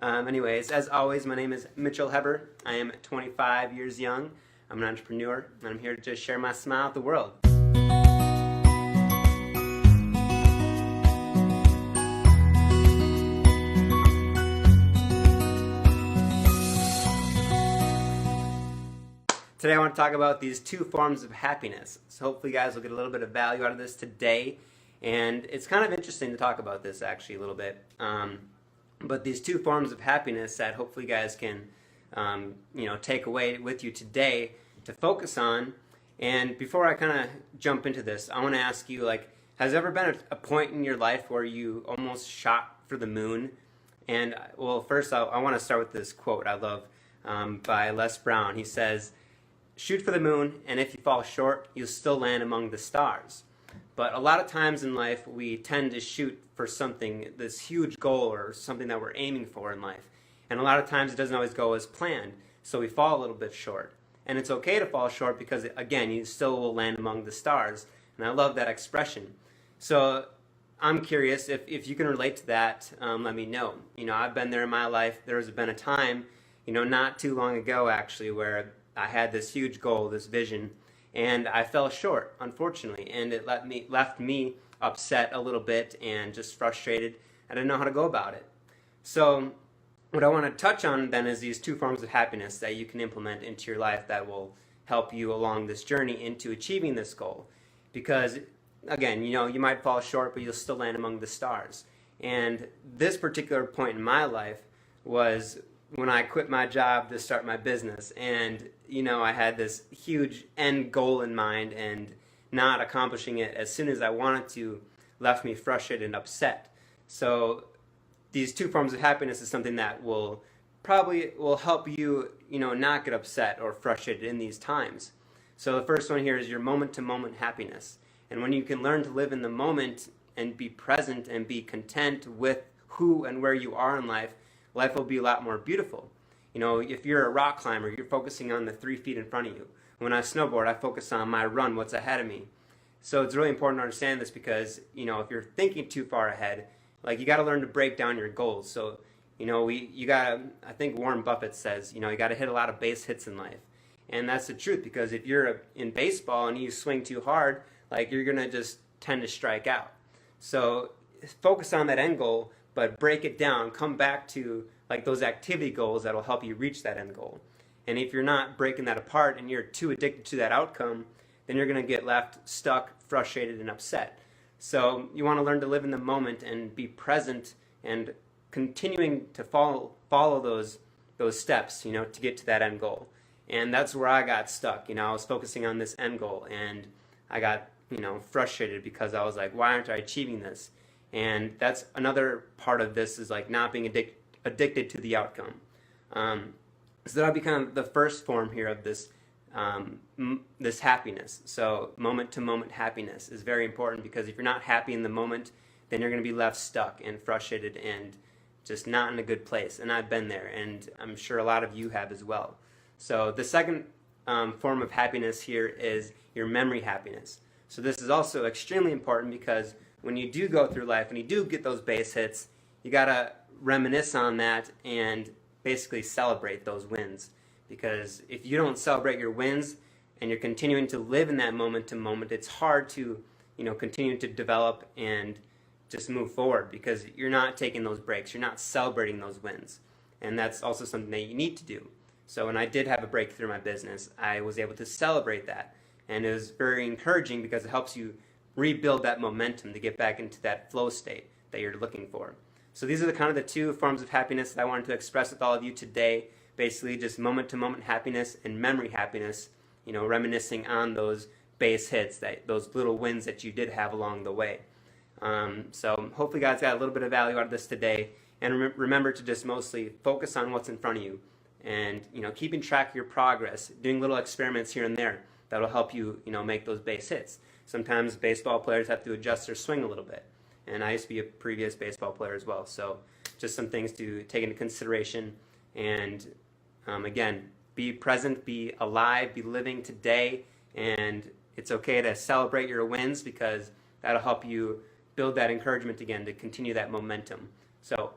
Anyways, as always, my name is Mitchell Heber. I am 25 years young. I'm an entrepreneur, and I'm here to just share my smile with the world. Today I want to talk about these two forms of happiness. So hopefully you guys will get a little bit of value out of this today. And it's kind of interesting to talk about this actually a little bit. But these two forms of happiness that hopefully you guys can take away with you today to focus on. And before I kind of jump into this, I want to ask you, has there ever been a point in your life where you almost shot for the moon? And well, first I want to start with this quote I love by Les Brown. He says, "Shoot for the moon, and if you fall short, you'll still land among the stars." But a lot of times in life, we tend to shoot for something, this huge goal or something that we're aiming for in life. And a lot of times it doesn't always go as planned, so we fall a little bit short. And it's okay to fall short because, again, you still will land among the stars. And I love that expression. So I'm curious if you can relate to that, let me know. I've been there in my life. There's been a time, not too long ago actually, where I had this huge goal, this vision, and I fell short, unfortunately, and it left me upset a little bit and just frustrated. I didn't know how to go about it. So what I want to touch on then is these two forms of happiness that you can implement into your life that will help you along this journey into achieving this goal. Because, again, you might fall short, but you'll still land among the stars. And this particular point in my life was when I quit my job to start my business, and I had this huge end goal in mind, and not accomplishing it as soon as I wanted to left me frustrated and upset. So these two forms of happiness is something that will help you, not get upset or frustrated in these times. So the first one here is your moment-to-moment happiness. And when you can learn to live in the moment and be present and be content with who and where you are in life, life will be a lot more beautiful. If you're a rock climber, you're focusing on the 3 feet in front of you. When I snowboard, I focus on my run, what's ahead of me. So it's really important to understand this because, if you're thinking too far ahead, you got to learn to break down your goals. So, I think Warren Buffett says, you got to hit a lot of base hits in life. And that's the truth, because if you're in baseball and you swing too hard, you're going to just tend to strike out. So focus on that end goal, but break it down, come back to those activity goals that will help you reach that end goal. And if you're not breaking that apart and you're too addicted to that outcome, then you're going to get left stuck, frustrated, and upset. So you want to learn to live in the moment and be present and continuing to follow those steps, to get to that end goal. And that's where I got stuck. I was focusing on this end goal, and I got frustrated because I was like, why aren't I achieving this? And that's another part of this is not being addicted to the outcome. So that'll be kind of the first form here of this this happiness. So moment-to-moment happiness is very important, because if you're not happy in the moment, then you're going to be left stuck and frustrated and just not in a good place. And I've been there, and I'm sure a lot of you have as well. So the second form of happiness here is your memory happiness. So this is also extremely important, because when you do go through life and you do get those base hits, you got to reminisce on that and basically celebrate those wins. Because if you don't celebrate your wins and you're continuing to live in that moment to moment, it's hard to continue to develop and just move forward, because you're not taking those breaks, you're not celebrating those wins. And that's also something that you need to do. So when I did have a breakthrough in my business, I was able to celebrate that, and it was very encouraging because it helps you rebuild that momentum to get back into that flow state that you're looking for. So these are the two forms of happiness that I wanted to express with all of you today. Basically just moment-to-moment happiness and memory happiness, reminiscing on those base hits, those little wins that you did have along the way. So hopefully you guys got a little bit of value out of this today. And remember to just mostly focus on what's in front of you, and keeping track of your progress, doing little experiments here and there that'll help you make those base hits. Sometimes baseball players have to adjust their swing a little bit, and I used to be a previous baseball player as well. So just some things to take into consideration. And again, be present, be alive, be living today, and it's okay to celebrate your wins, because that'll help you build that encouragement again to continue that momentum. So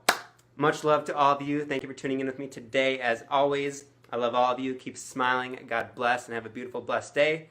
Much love to all of you. Thank you for tuning in with me today. As always, I love all of you. Keep smiling. God bless, and have a beautiful, blessed day.